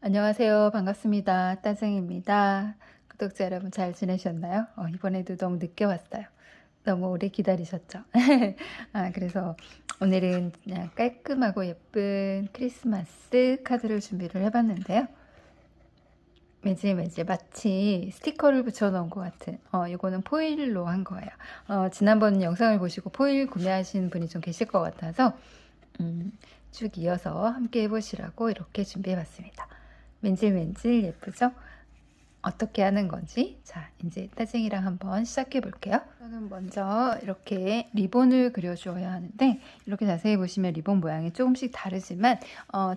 안녕하세요. 반갑습니다. 따생입니다. 구독자 여러분 잘 지내셨나요? 이번에도 너무 늦게 왔어요. 너무 오래 기다리셨죠? 그래서 오늘은 그냥 깔끔하고 예쁜 크리스마스 카드를 준비를 해봤는데요. 매질매질 마치 스티커를 붙여놓은 것 같은 이거는 포일로 한 거예요. 지난번 영상을 보시고 포일 구매하신 분이 좀 계실 것 같아서 쭉 이어서 함께 해보시라고 이렇게 준비해봤습니다. 맨질맨질 예쁘죠? 어떻게 하는 건지 자 이제 따쟁이랑 한번 시작해 볼게요. 저는 먼저 이렇게 리본을 그려주어야 하는데 이렇게 자세히 보시면 리본 모양이 조금씩 다르지만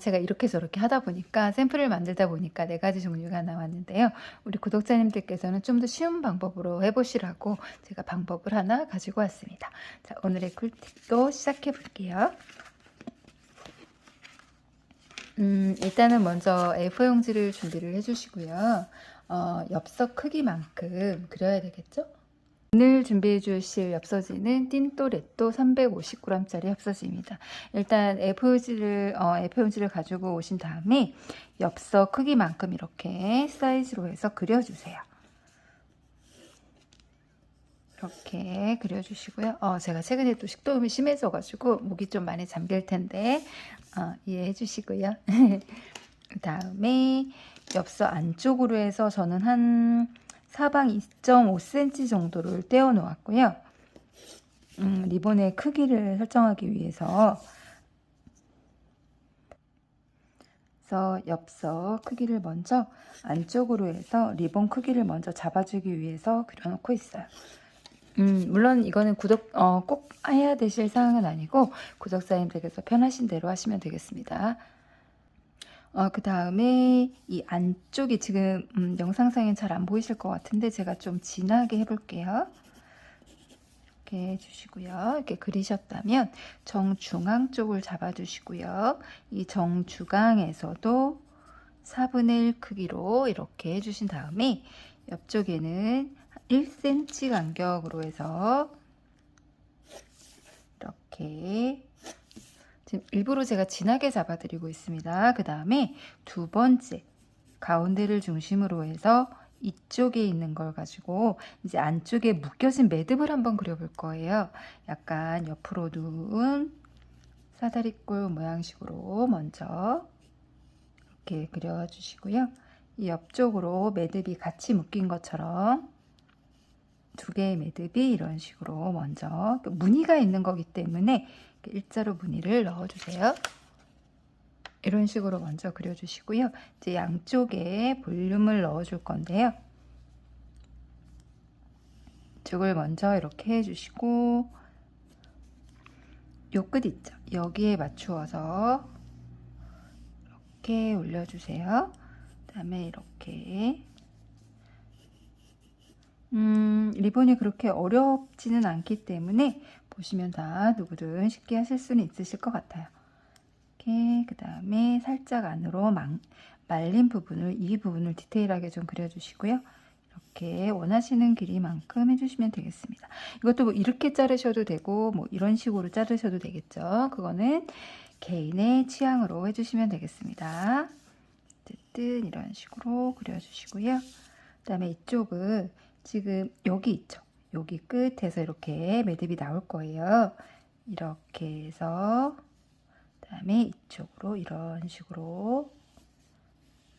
제가 이렇게 저렇게 하다 보니까 샘플을 만들다 보니까 4가지 종류가 나왔는데요. 우리 구독자님들께서는 좀 더 쉬운 방법으로 해보시라고 제가 방법을 하나 가지고 왔습니다. 자, 오늘의 꿀팁도 시작해 볼게요. 일단은 먼저 A4 용지를 준비를 해주시고요. 엽서 크기만큼 그려야 되겠죠? 오늘 준비해 주실 엽서지는 띵또레또 350g짜리 엽서지입니다. 일단 A4 용지를 가지고 오신 다음에 엽서 크기만큼 이렇게 사이즈로 해서 그려주세요. 이렇게 그려주시고요. 제가 최근에 또 식도염이 심해져가지고 목이 좀 많이 잠길 텐데 이해해 주시고요. 그 다음에 엽서 안쪽으로 해서 저는 한 사방 2.5cm 정도를 떼어 놓았고요. 리본의 크기를 설정하기 위해서 엽서 크기를 먼저 안쪽으로 해서 리본 크기를 먼저 잡아주기 위해서 그려놓고 있어요. 물론 이거는 꼭 해야 되실 사항은 아니고 구독자님들께서 편하신 대로 하시면 되겠습니다. 그 다음에 이 안쪽이 지금 영상상엔 잘 안 보이실 것 같은데 제가 좀 진하게 해볼게요. 이렇게 해주시고요. 이렇게 그리셨다면 정중앙 쪽을 잡아주시고요. 이 정중앙에서도 4분의 1 크기로 이렇게 해주신 다음에 옆쪽에는 1cm 간격으로 해서 이렇게 지금 일부러 제가 진하게 잡아드리고 있습니다. 그 다음에 두 번째 가운데를 중심으로 해서 이쪽에 있는 걸 가지고 이제 안쪽에 묶여진 매듭을 한번 그려볼 거예요. 약간 옆으로 누운 사다리꼴 모양식으로 먼저 이렇게 그려주시고요. 이 옆쪽으로 매듭이 같이 묶인 것처럼 두 개의 매듭이 이런 식으로 먼저 무늬가 있는 거기 때문에 일자로 무늬를 넣어주세요. 이런 식으로 먼저 그려주시고요. 이제 양쪽에 볼륨을 넣어줄 건데요. 이쪽을 먼저 이렇게 해주시고 요 끝 있죠? 여기에 맞추어서 이렇게 올려주세요. 그 다음에 이렇게 리본이 그렇게 어렵지는 않기 때문에 보시면 다 누구든 쉽게 하실 수는 있으실 것 같아요. 이렇게 그 다음에 살짝 안으로 말린 부분을 이 부분을 디테일하게 좀 그려주시고요. 이렇게 원하시는 길이만큼 해주시면 되겠습니다. 이것도 뭐 이렇게 자르셔도 되고 뭐 이런 식으로 자르셔도 되겠죠. 그거는 개인의 취향으로 해주시면 되겠습니다. 어쨌든 이런 식으로 그려주시고요. 그 다음에 이쪽은 지금 여기 있죠. 여기 끝에서 이렇게 매듭이 나올 거예요. 이렇게 해서 그 다음에 이쪽으로 이런 식으로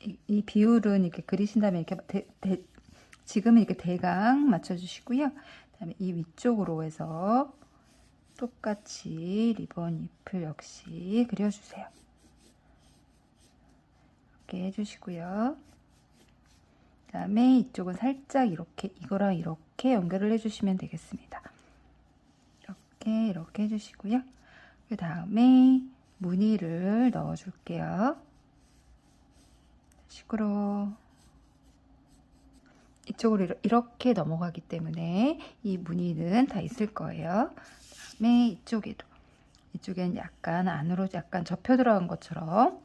이 비율은 이렇게 그리신 다음에 이렇게 지금은 이렇게 대강 맞춰주시고요. 그 다음에 이 위쪽으로 해서 똑같이 리본 잎을 역시 그려주세요. 이렇게 해주시고요. 그 다음에 이쪽은 살짝 이렇게 이거랑 이렇게 연결을 해주시면 되겠습니다. 이렇게 해주시고요. 그 다음에 무늬를 넣어줄게요. 식으로 이쪽으로 이렇게 넘어가기 때문에 이 무늬는 다 있을 거예요. 그 다음에 이쪽엔 약간 안으로 약간 접혀 들어간 것처럼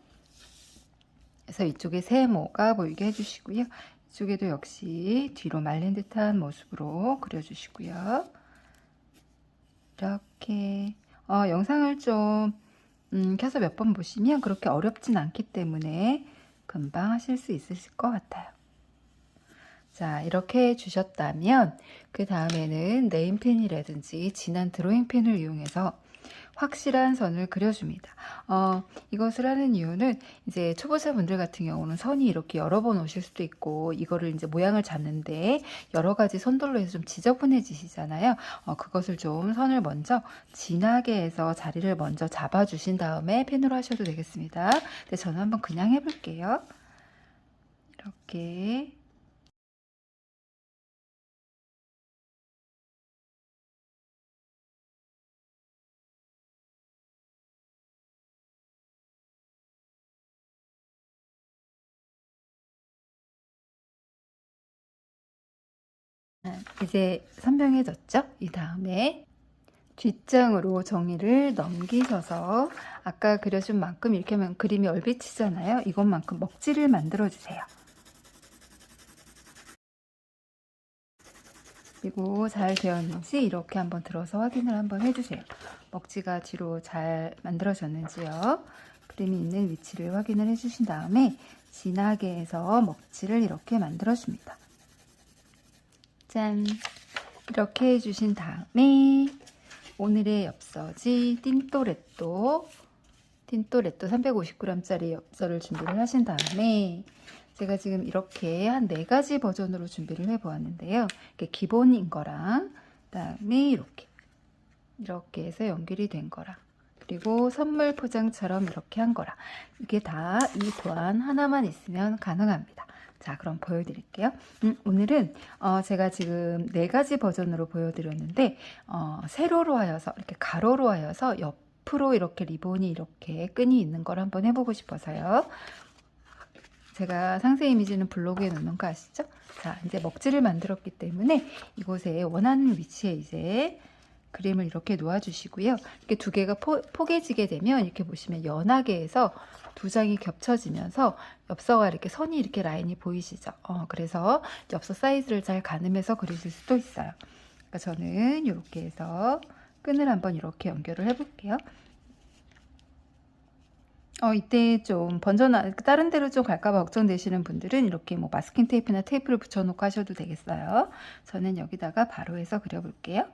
그래서 이쪽에 세모가 보이게 해주시고요. 이쪽에도 역시 뒤로 말린 듯한 모습으로 그려주시고요. 이렇게 영상을 좀 켜서 몇 번 보시면 그렇게 어렵진 않기 때문에 금방 하실 수 있으실 것 같아요. 자, 이렇게 주셨다면 그 다음에는 네임펜이라든지 진한 드로잉펜을 이용해서 확실한 선을 그려줍니다. 이것을 하는 이유는 이제 초보자분들 같은 경우는 선이 이렇게 여러 번 오실 수도 있고 이거를 이제 모양을 잡는데 여러 가지 선들로 해서 좀 지저분해지시잖아요. 그것을 좀 선을 먼저 진하게 해서 자리를 먼저 잡아주신 다음에 펜으로 하셔도 되겠습니다. 근데 저는 한번 그냥 해볼게요. 이렇게. 이제 선명해졌죠? 이 다음에 뒷장으로 종이를 넘기셔서 아까 그려준 만큼 이렇게 하면 그림이 얼비치잖아요. 이것만큼 먹지를 만들어 주세요. 그리고 잘 되었는지 이렇게 한번 들어서 확인을 한번 해주세요. 먹지가 뒤로 잘 만들어졌는지요. 그림이 있는 위치를 확인을 해주신 다음에 진하게 해서 먹지를 이렇게 만들어 줍니다. 짠! 이렇게 해주신 다음에 오늘의 엽서지 틴토레또 350g짜리 엽서를 준비를 하신 다음에 제가 지금 이렇게 한 4가지 버전으로 준비를 해 보았는데요. 이렇게 기본인 거랑 그다음에 이렇게 해서 연결이 된 거랑 그리고 선물 포장처럼 이렇게 한 거랑 이게 다 이 도안 하나만 있으면 가능합니다. 자, 그럼 보여드릴게요. 오늘은 제가 지금 4가지 버전으로 보여드렸는데 세로로 하여서 이렇게 가로로 하여서 옆으로 이렇게 리본이 이렇게 끈이 있는 걸 한번 해보고 싶어서요. 제가 상세 이미지는 블로그에 놓는 거 아시죠? 자, 이제 먹지를 만들었기 때문에 이곳에 원하는 위치에 이제 그림을 이렇게 놓아주시고요. 이렇게 두 개가 포개지게 되면 이렇게 보시면 연하게 해서 두 장이 겹쳐지면서 엽서가 이렇게 선이 이렇게 라인이 보이시죠? 그래서 엽서 사이즈를 잘 가늠해서 그리실 수도 있어요. 그러니까 저는 이렇게 해서 끈을 한번 이렇게 연결을 해볼게요. 이때 좀 다른 데로 좀 갈까봐 걱정되시는 분들은 이렇게 뭐 마스킹 테이프나 테이프를 붙여놓고 하셔도 되겠어요. 저는 여기다가 바로 해서 그려볼게요.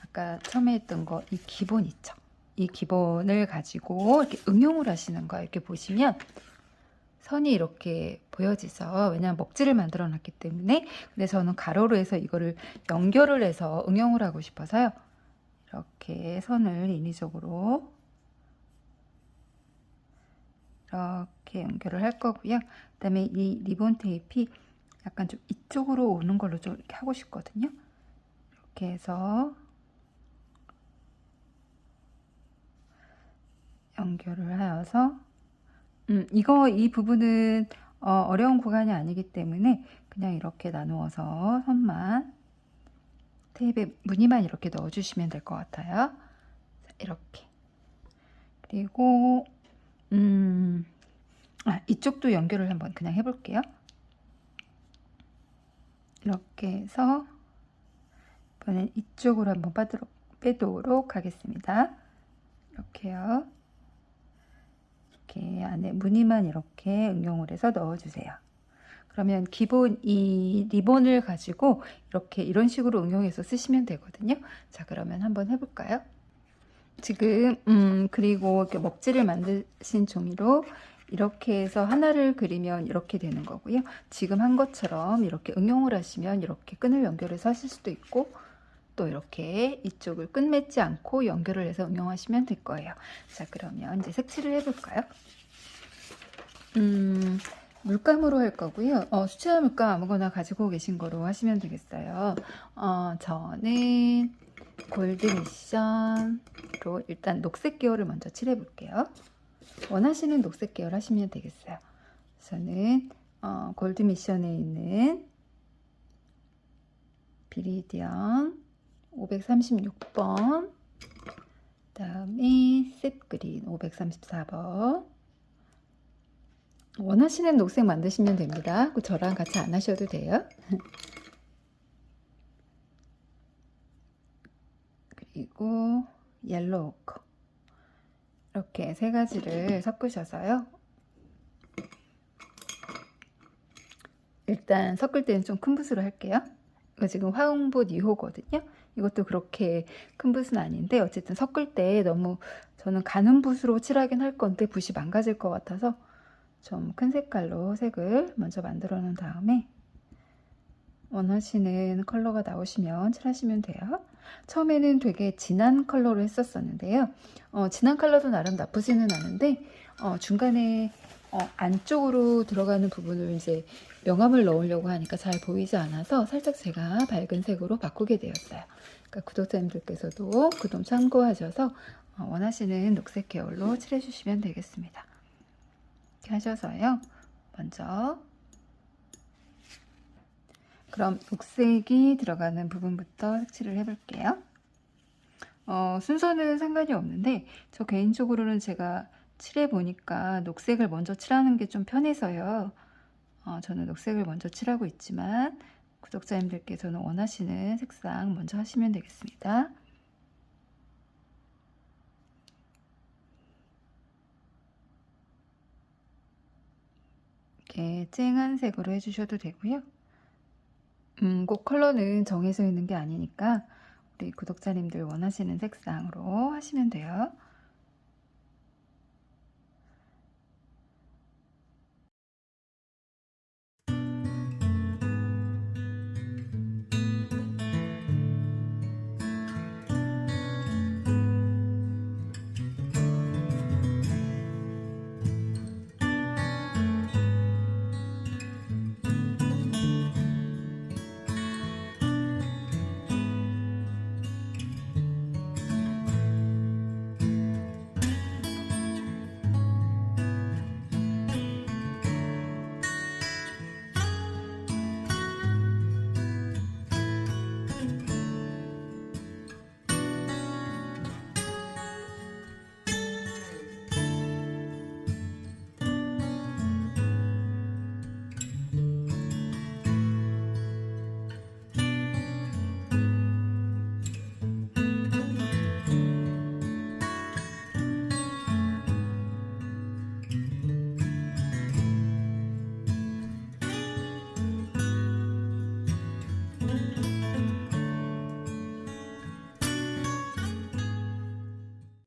아까 처음에 했던 거 이 기본 있죠? 이 기본을 가지고 이렇게 응용을 하시는 거예요. 이렇게 보시면 선이 이렇게 보여지죠. 왜냐하면 먹지를 만들어 놨기 때문에. 근데 저는 가로로 해서 이거를 연결을 해서 응용을 하고 싶어서요. 이렇게 선을 인위적으로 이렇게 연결을 할 거고요. 그 다음에 이 리본 테이프 약간 좀 이쪽으로 오는 걸로 좀 이렇게 하고 싶거든요. 이렇게 해서 연결을 하여서 이 부분은 어려운 구간이 아니기 때문에 그냥 이렇게 나누어서 선만 테이프에 무늬만 이렇게 넣어주시면 될 것 같아요. 이렇게. 그리고 이쪽도 연결을 한번 그냥 해볼게요. 이렇게 해서 이번엔 이쪽으로 한번 빼도록 하겠습니다. 이렇게요. 이렇게 안에 무늬만 이렇게 응용을 해서 넣어주세요. 그러면 기본 이 리본을 가지고 이렇게 이런 식으로 응용해서 쓰시면 되거든요. 자, 그러면 한번 해볼까요? 지금 그리고 이렇게 먹지를 만드신 종이로 이렇게 해서 하나를 그리면 이렇게 되는 거고요. 지금 한 것처럼 이렇게 응용을 하시면 이렇게 끈을 연결해서 하실 수도 있고 또 이렇게 이쪽을 끝맺지 않고 연결을 해서 응용하시면 될 거예요. 자, 그러면 이제 색칠을 해볼까요? 물감으로 할 거고요. 수채화 물감 아무거나 가지고 계신 거로 하시면 되겠어요. 저는 골드 미션으로 일단 녹색 계열을 먼저 칠해 볼게요. 원하시는 녹색 계열 하시면 되겠어요. 저는 골드 미션에 있는 비리디언 536번, 그다음에 습그린 534번. 원하시는 녹색 만드시면 됩니다. 저랑 같이 안 하셔도 돼요. 그리고 옐로우 오커, 이렇게 세 가지를 섞으셔서요. 일단 섞을 때는 좀 큰 붓으로 할게요. 이거 지금 화홍붓 2호거든요. 이것도 그렇게 큰 붓은 아닌데 어쨌든 섞을 때 너무 저는 가는 붓으로 칠하긴 할 건데 붓이 망가질 것 같아서 좀 큰 색깔로 색을 먼저 만들어 놓은 다음에 원하시는 컬러가 나오시면 칠하시면 돼요. 처음에는 되게 진한 컬러로 했었었는데요. 진한 컬러도 나름 나쁘지는 않은데 중간에 안쪽으로 들어가는 부분을 이제 명암을 넣으려고 하니까 잘 보이지 않아서 살짝 제가 밝은 색으로 바꾸게 되었어요. 그러니까 구독자님들께서도 그 점 참고하셔서 원하시는 녹색 계열로 칠해 주시면 되겠습니다. 이렇게 하셔서요. 먼저 그럼 녹색이 들어가는 부분부터 색칠을 해볼게요. 순서는 상관이 없는데 저 개인적으로는 제가 칠해 보니까 녹색을 먼저 칠하는 게 좀 편해서요. 저는 녹색을 먼저 칠하고 있지만 구독자님들께서는 원하시는 색상 먼저 하시면 되겠습니다. 이렇게 쨍한 색으로 해주셔도 되고요. 꼭 컬러는 정해져 있는 게 아니니까 우리 구독자님들 원하시는 색상으로 하시면 돼요.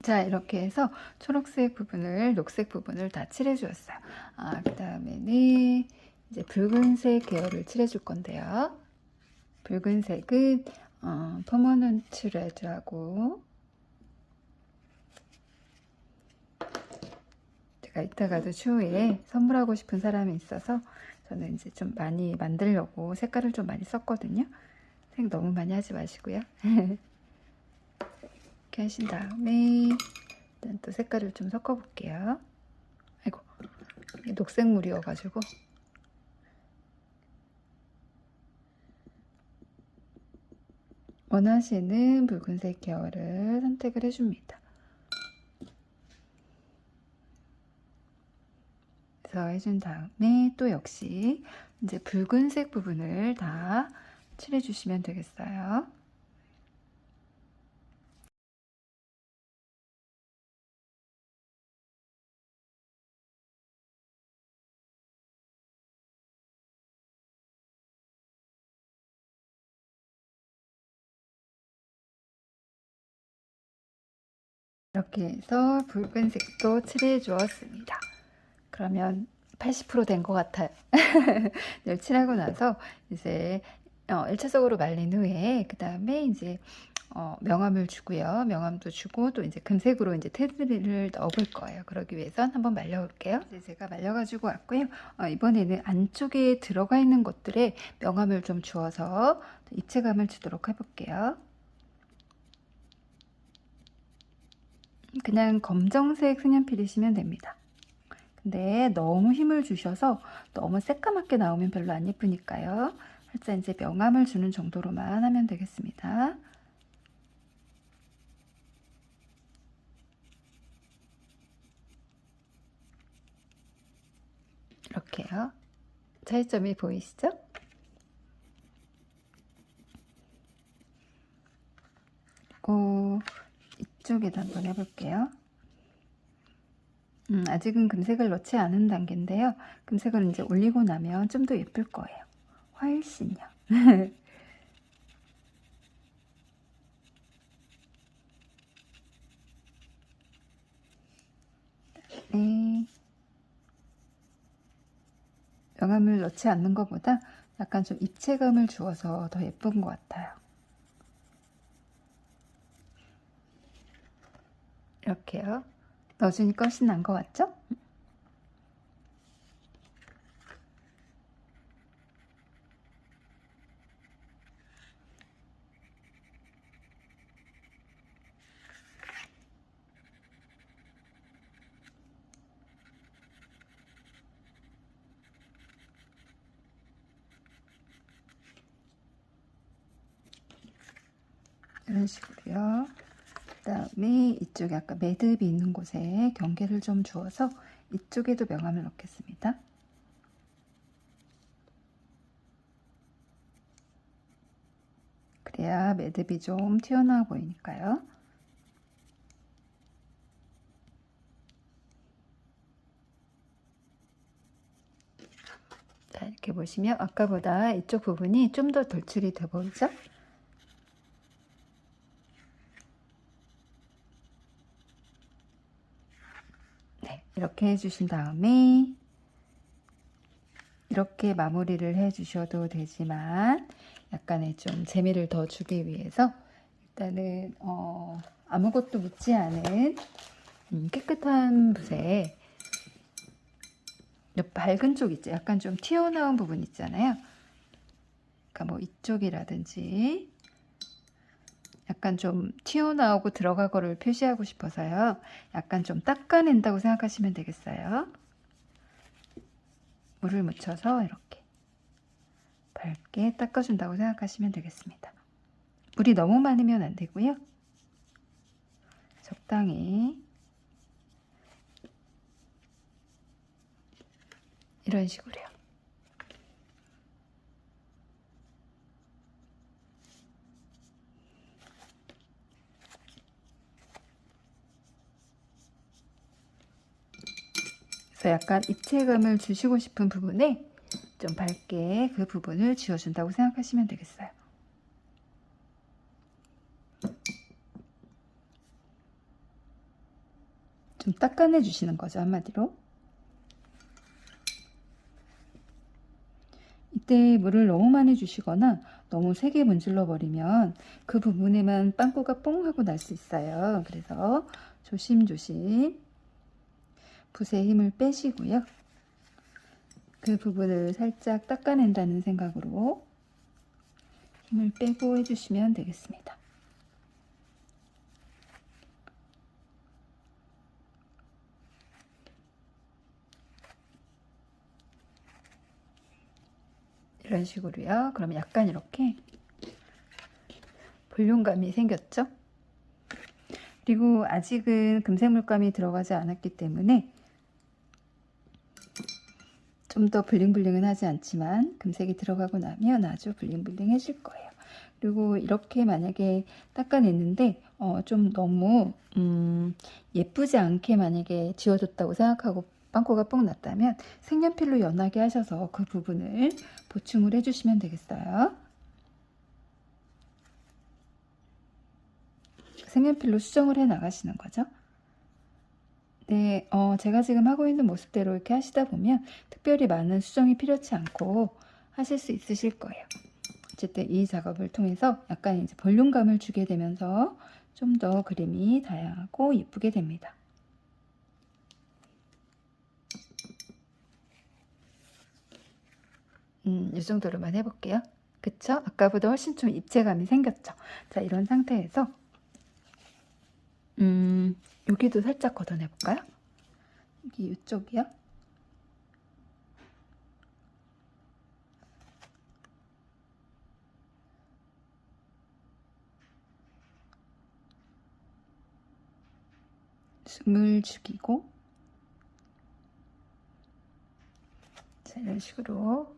자, 이렇게 해서 초록색 부분을, 녹색 부분을 다 칠해 주었어요. 그 다음에는 이제 붉은색 계열을 칠해 줄 건데요. 붉은색은 퍼머넌트 레드하고, 제가 이따가도 추후에 선물하고 싶은 사람이 있어서 저는 이제 좀 많이 만들려고 색깔을 좀 많이 썼거든요. 색 너무 많이 하지 마시고요. 이렇게 하신 다음에 일단 또 색깔을 좀 섞어 볼게요. 아이고, 녹색물이어가지고 원하시는 붉은색 계열을 선택을 해줍니다. 그래서 해준 다음에 또 역시 이제 붉은색 부분을 다 칠해주시면 되겠어요. 이렇게 해서 붉은색도 칠해 주었습니다. 그러면 80% 된 것 같아요. 칠하고 나서 이제 1차적으로 말린 후에 그 다음에 이제 명암을 주고요. 명암도 주고 또 이제 금색으로 이제 테두리를 넣어볼 거예요. 그러기 위해선 한번 말려볼게요. 이제 제가 말려가지고 왔고요. 이번에는 안쪽에 들어가 있는 것들에 명암을 좀 주어서 입체감을 주도록 해볼게요. 그냥 검정색 색연필이시면 됩니다. 근데 너무 힘을 주셔서 너무 새까맣게 나오면 별로 안 예쁘니까요. 살짝 이제 명암을 주는 정도로만 하면 되겠습니다. 이렇게요. 차이점이 보이시죠? 그리고 이쪽에도 한번 해볼게요. 아직은 금색을 넣지 않은 단계인데요. 금색을 이제 올리고 나면 좀 더 예쁠 거예요. 훨씬요. 네. 명암을 넣지 않는 것보다 약간 좀 입체감을 주어서 더 예쁜 것 같아요. 이렇게요. 넣어주니까 훨씬 나은 것 같죠? 이런 식으로요. 그 다음에 이쪽에 아까 매듭이 있는 곳에 경계를 좀 주어서 이쪽에도 명암을 넣겠습니다. 그래야 매듭이 좀 튀어나와 보이니까요. 자, 이렇게 보시면 아까보다 이쪽 부분이 좀 더 돌출이 돼 보이죠? 네, 이렇게 해주신 다음에 이렇게 마무리를 해주셔도 되지만 약간의 좀 재미를 더 주기 위해서 일단은 아무것도 묻지 않은 깨끗한 붓에 밝은 쪽 있죠. 약간 좀 튀어나온 부분 있잖아요. 그러니까 뭐 이쪽이라든지 약간 좀 튀어나오고 들어갈 거를 표시하고 싶어서요. 약간 좀 닦아낸다고 생각하시면 되겠어요. 물을 묻혀서 이렇게 밝게 닦아준다고 생각하시면 되겠습니다. 물이 너무 많으면 안 되고요. 적당히 이런 식으로요. 그래서 약간 입체감을 주시고 싶은 부분에 좀 밝게 그 부분을 지워준다고 생각하시면 되겠어요. 좀 닦아내 주시는 거죠, 한마디로. 이때 물을 너무 많이 주시거나 너무 세게 문질러 버리면 그 부분에만 빵꾸가 뽕 하고 날 수 있어요. 그래서 조심조심 붓에 힘을 빼시고요. 그 부분을 살짝 닦아낸다는 생각으로 힘을 빼고 해주시면 되겠습니다. 이런 식으로요. 그럼 약간 이렇게 볼륨감이 생겼죠? 그리고 아직은 금색 물감이 들어가지 않았기 때문에 좀 더 블링블링은 하지 않지만 금색이 들어가고 나면 아주 블링블링해질 거예요. 그리고 이렇게 만약에 닦아냈는데 좀 너무 예쁘지 않게 만약에 지워졌다고 생각하고 빵꾸가 뻥 났다면 색연필로 연하게 하셔서 그 부분을 보충을 해주시면 되겠어요. 색연필로 수정을 해 나가시는 거죠. 네, 제가 지금 하고 있는 모습대로 이렇게 하시다 보면 특별히 많은 수정이 필요치 않고 하실 수 있으실 거예요. 어쨌든 이 작업을 통해서 약간 이제 볼륨감을 주게 되면서 좀 더 그림이 다양하고 예쁘게 됩니다. 이 정도로만 해볼게요. 그쵸? 아까보다 훨씬 좀 입체감이 생겼죠? 자, 이런 상태에서 여기도 살짝 걷어내볼까요? 여기 이쪽이요. 숨을 죽이고, 자, 이런 식으로.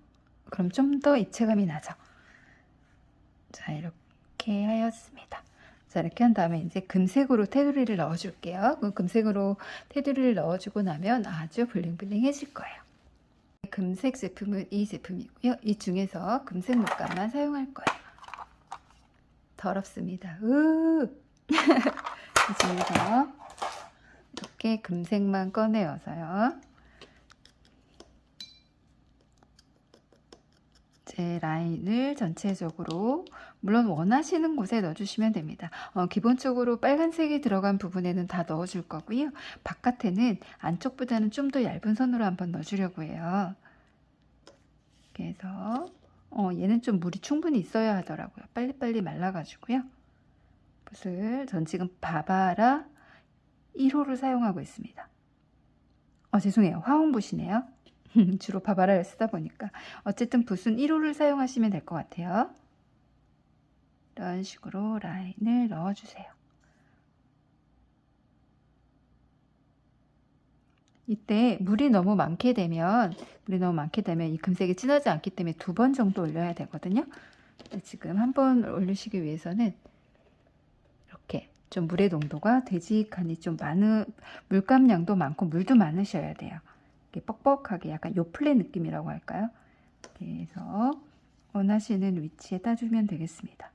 그럼 좀 더 입체감이 나죠. 자, 이렇게 하였습니다. 자, 이렇게 한 다음에 이제 금색으로 테두리를 넣어줄게요. 금색으로 테두리를 넣어주고 나면 아주 블링블링해질 거예요. 금색 제품은 이 제품이고요. 이 중에서 금색 물감만 사용할 거예요. 더럽습니다. 그래서 이렇게 금색만 꺼내어서요. 제 라인을 전체적으로 물론 원하시는 곳에 넣어주시면 됩니다. 기본적으로 빨간색이 들어간 부분에는 다 넣어줄 거고요. 바깥에는 안쪽보다는 좀 더 얇은 선으로 한번 넣어주려고 해요. 그래서 얘는 좀 물이 충분히 있어야 하더라고요. 빨리빨리 말라가지고요. 붓을 전 지금 바바라 1호를 사용하고 있습니다. 죄송해요. 화홍붓이네요. 주로 바바라를 쓰다 보니까. 어쨌든 붓은 1호를 사용하시면 될 것 같아요. 이런 식으로 라인을 넣어주세요. 이때 물이 너무 많게 되면 이 금색이 진하지 않기 때문에 2번 정도 올려야 되거든요. 지금 한 번 올리시기 위해서는 이렇게 좀 물의 농도가 되직하니 좀 많은 물감량도 많고 물도 많으셔야 돼요. 이렇게 뻑뻑하게 약간 요플레 느낌이라고 할까요? 그래서 원하시는 위치에 따주면 되겠습니다.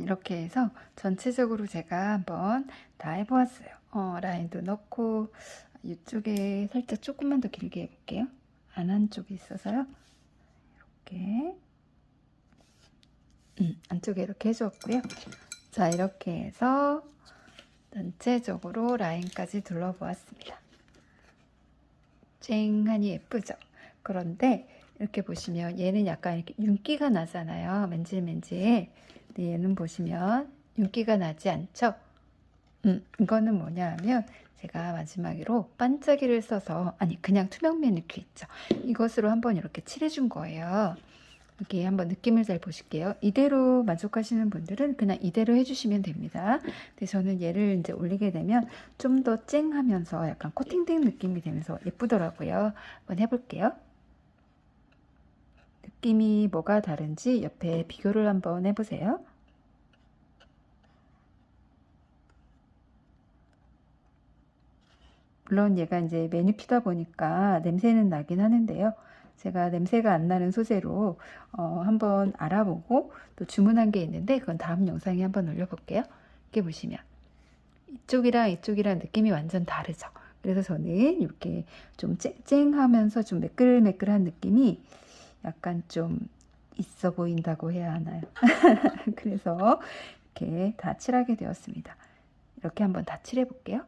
이렇게 해서 전체적으로 제가 한번 다 해보았어요. 라인도 넣고 이쪽에 살짝 조금만 더 길게 해볼게요. 안 한쪽에 있어서요. 이렇게 안쪽에 이렇게 해주었고요. 자, 이렇게 해서 전체적으로 라인까지 둘러보았습니다. 쨍하니 예쁘죠? 그런데 이렇게 보시면 얘는 약간 이렇게 윤기가 나잖아요. 맨질맨질. 근데 얘는 보시면 윤기가 나지 않죠? 이거는 뭐냐 하면 제가 마지막으로 반짝이를 써서, 아니 그냥 투명 매니큐어 있죠. 이것으로 한번 이렇게 칠해준 거예요. 여기 한번 느낌을 잘 보실게요. 이대로 만족하시는 분들은 그냥 이대로 해주시면 됩니다. 근데 저는 얘를 이제 올리게 되면 좀 더 쨍하면서 약간 코팅된 느낌이 되면서 예쁘더라고요. 한번 해볼게요. 느낌이 뭐가 다른지 옆에 비교를 한번 해보세요. 물론 얘가 이제 매니큐다 보니까 냄새는 나긴 하는데요. 제가 냄새가 안 나는 소재로 한번 알아보고 또 주문한 게 있는데 그건 다음 영상에 한번 올려볼게요. 이렇게 보시면 이쪽이랑 이쪽이랑 느낌이 완전 다르죠. 그래서 저는 이렇게 좀 쨍쨍하면서 좀 매끌매끌한 느낌이 약간 좀 있어 보인다고 해야 하나요? 그래서 이렇게 다 칠하게 되었습니다. 이렇게 한번 다 칠해 볼게요.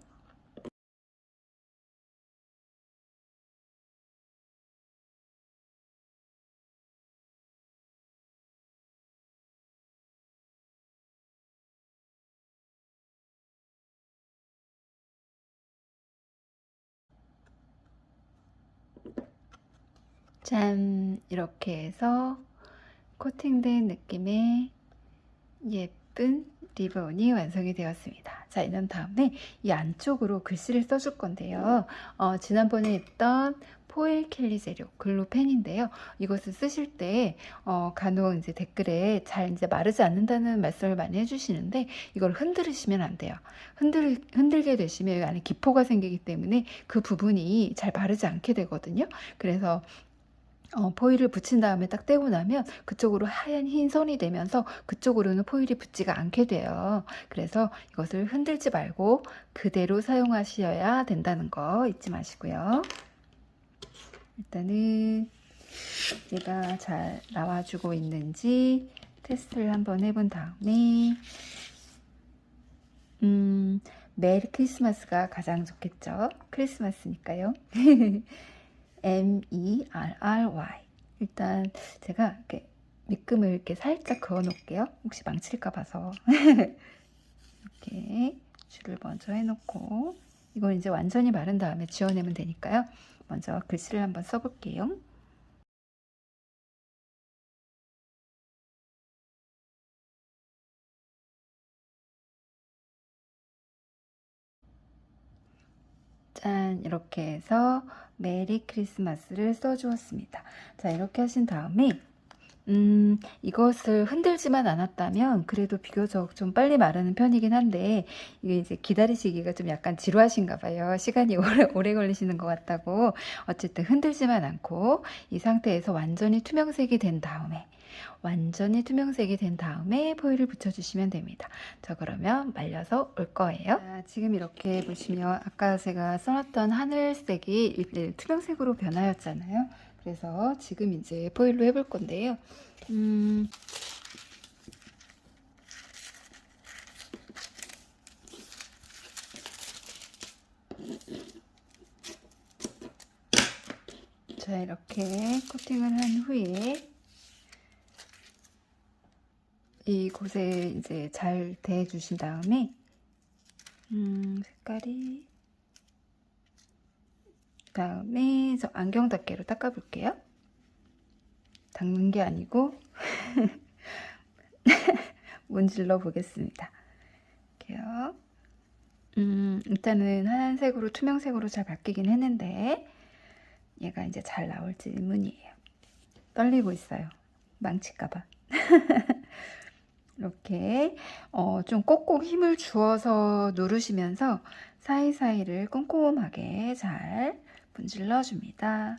짠! 이렇게 해서 코팅된 느낌의 예쁜 리본이 완성이 되었습니다. 자, 이런 다음에 이 안쪽으로 글씨를 써줄 건데요. 지난번에 했던 포일 캘리 재료 글루펜인데요. 이것을 쓰실 때 간혹 이제 댓글에 잘 이제 마르지 않는다는 말씀을 많이 해주시는데 이걸 흔들으시면 안 돼요. 흔들게 되시면 여기 안에 기포가 생기기 때문에 그 부분이 잘 마르지 않게 되거든요. 그래서 포일을 붙인 다음에 딱 떼고 나면 그쪽으로 하얀 흰 선이 되면서 그쪽으로는 포일이 붙지가 않게 돼요. 그래서 이것을 흔들지 말고 그대로 사용하셔야 된다는 거 잊지 마시고요. 일단은 얘가 잘 나와주고 있는지 테스트를 한번 해본 다음에 메리 크리스마스가 가장 좋겠죠. 크리스마스니까요. MERRY. 일단 제가 이렇게 밑금을 이렇게 살짝 그어 놓을게요. 혹시 망칠까 봐서. 이렇게 줄을 먼저 해놓고 이건 이제 완전히 마른 다음에 지워내면 되니까요. 먼저 글씨를 한번 써볼게요. 짠, 이렇게 해서 메리 크리스마스를 써주었습니다. 자, 이렇게 하신 다음에 이것을 흔들지만 않았다면 그래도 비교적 좀 빨리 마르는 편이긴 한데 이게 이제 기다리시기가 좀 약간 지루하신가 봐요. 시간이 오래 걸리시는 것 같다고. 어쨌든 흔들지만 않고 이 상태에서 완전히 투명색이 된 다음에 포일을 붙여주시면 됩니다. 자, 그러면 말려서 올 거예요. 자, 지금 이렇게 보시면 아까 제가 써놨던 하늘색이 투명색으로 변하였잖아요. 그래서 지금 이제 포일로 해볼 건데요. 자, 이렇게 코팅을 한 후에 이곳에 이제 잘 대주신 다음에 색깔이 다음에 저 안경 닦개로 닦아볼게요. 닦는 게 아니고 문질러 보겠습니다. 이렇게요. 일단은 하얀색으로 투명색으로 잘 바뀌긴 했는데 얘가 이제 잘 나올지 의문이에요. 떨리고 있어요. 망칠까봐. 이렇게 좀 꼭꼭 힘을 주어서 누르시면서 사이사이를 꼼꼼하게 잘 문질러 줍니다.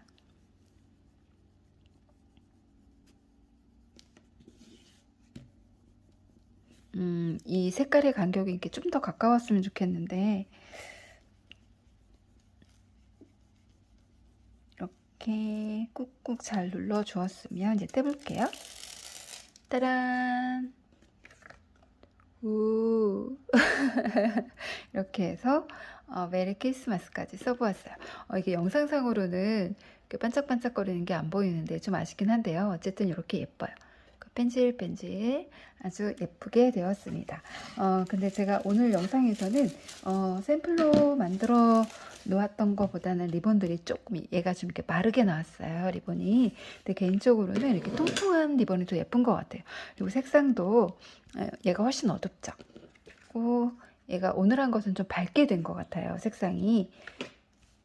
이 색깔의 간격이 이렇게 좀 더 가까웠으면 좋겠는데 이렇게 꾹꾹 잘 눌러 주었으면 이제 떼볼게요. 따란! 우 이렇게 해서 메리 크리스마스까지 써보았어요. 이게 영상상으로는 반짝반짝거리는 게 안 보이는데 좀 아쉽긴 한데요. 어쨌든 이렇게 예뻐요. 뺀질뺀질 아주 예쁘게 되었습니다. 근데 제가 오늘 영상에서는 샘플로 만들어 놓았던 것보다는 리본들이 조금 얘가 좀 이렇게 마르게 나왔어요. 리본이. 근데 개인적으로는 이렇게 통통한 리본이 더 예쁜 것 같아요. 그리고 색상도 얘가 훨씬 어둡죠. 그리고 얘가 오늘 한 것은 좀 밝게 된 것 같아요. 색상이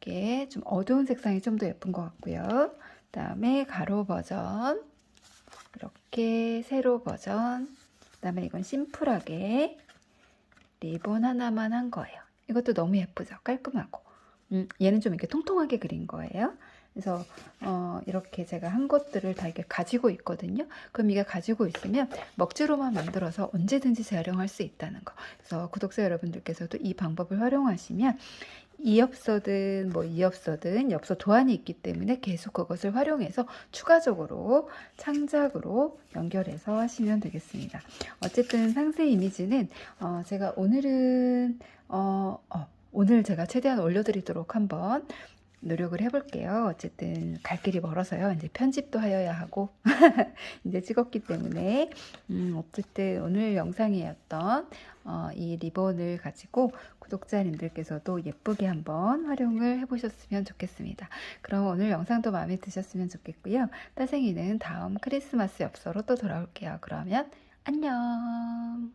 이게 좀 어두운 색상이 좀 더 예쁜 것 같고요. 그다음에 가로 버전, 이렇게 세로 버전, 그다음에 이건 심플하게 리본 하나만 한 거예요. 이것도 너무 예쁘죠? 깔끔하고. 얘는 좀 이렇게 통통하게 그린 거예요. 그래서 이렇게 제가 한 것들을 다 이렇게 가지고 있거든요. 그럼 이게 가지고 있으면 먹지로만 만들어서 언제든지 재활용할 수 있다는 거. 그래서 구독자 여러분들께서도 이 방법을 활용하시면 이엽서든 뭐 이엽서든 엽서 도안이 있기 때문에 계속 그것을 활용해서 추가적으로 창작으로 연결해서 하시면 되겠습니다. 어쨌든 상세 이미지는 제가 오늘은 오늘 제가 최대한 올려드리도록 한번 노력을 해볼게요. 어쨌든 갈 길이 멀어서요. 이제 편집도 하여야 하고 이제 찍었기 때문에 어쨌든 오늘 영상이었던 이 리본을 가지고 구독자님들께서도 예쁘게 한번 활용을 해보셨으면 좋겠습니다. 그럼 오늘 영상도 마음에 드셨으면 좋겠고요. 따생이는 다음 크리스마스 엽서로 또 돌아올게요. 그러면 안녕.